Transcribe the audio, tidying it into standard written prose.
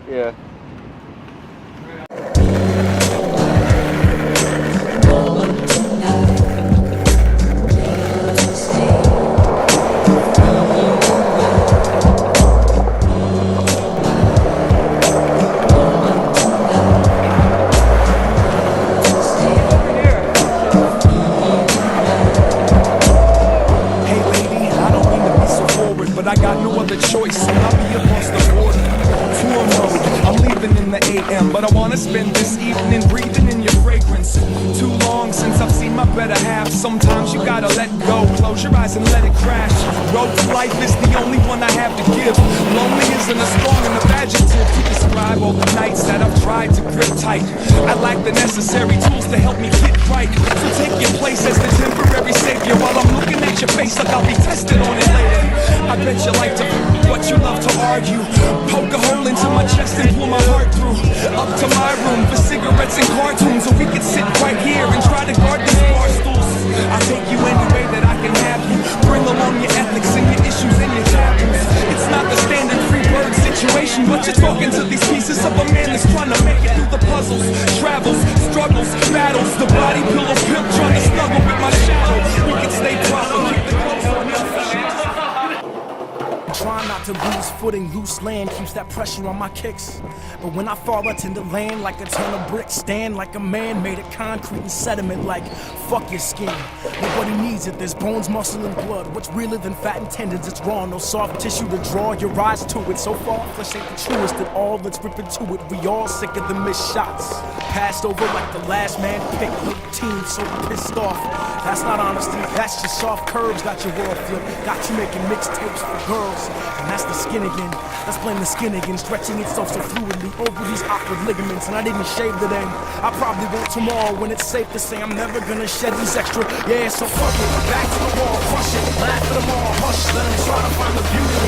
Yeah. But I got no other choice, so I'll be across the border. Tour mode, I'm leaving in the AM, but I wanna spend this evening breathing in your fragrance. Too long since I've seen my better half. Sometimes you gotta let go, close your eyes and let it crash. Road to life is the only one I have to give. Lonely isn't a strong enough adjective to describe all the nights that I've tried to grip tight. I lack the necessary tools to help me get right. So take your place as the temporary savior while I'm looking at your face like I'll be tested on it later. I bet you like to what you love to argue. Poke a hole into my chest and pull my heart through. Up to my room for cigarettes and cartoons, so we could sit right here and try to guard these bar stools. I'll take you any way that I can have you. Bring along your ethics and your issues and your taboos. It's not the standard free bird situation, but you're talking to these pieces of a man that's trying to make it through the puzzles, travels, struggles, battles. The body pillow pimp trying to snuggle with my shadow. We can stay proper, keep the clothes on your feet. Try not to lose footing, loose land keeps that pressure on my kicks. But when I fall, I tend to land like a ton of bricks. Stand like a man made of concrete and sediment, like fuck your skin. Nobody needs it, there's bones, muscle, and blood. What's realer than fat and tendons? It's raw, no soft tissue to draw your eyes to it. So far, flesh ain't the truest at all, let's rip into it. We all sick of the missed shots. Passed over like the last man picked, the team so pissed off. That's not honesty, that's just soft curves. Got your world flipped, got you making mixtapes for girls. And that's the skin again, let's blame the skin again. Stretching itself so fluidly over these awkward ligaments. And I didn't shave today, I probably won't tomorrow. When it's safe to say I'm never gonna shed these extra. Yeah, so fuck it, back to the wall, crush it. Laugh at them all, hush, let them try to find the beauty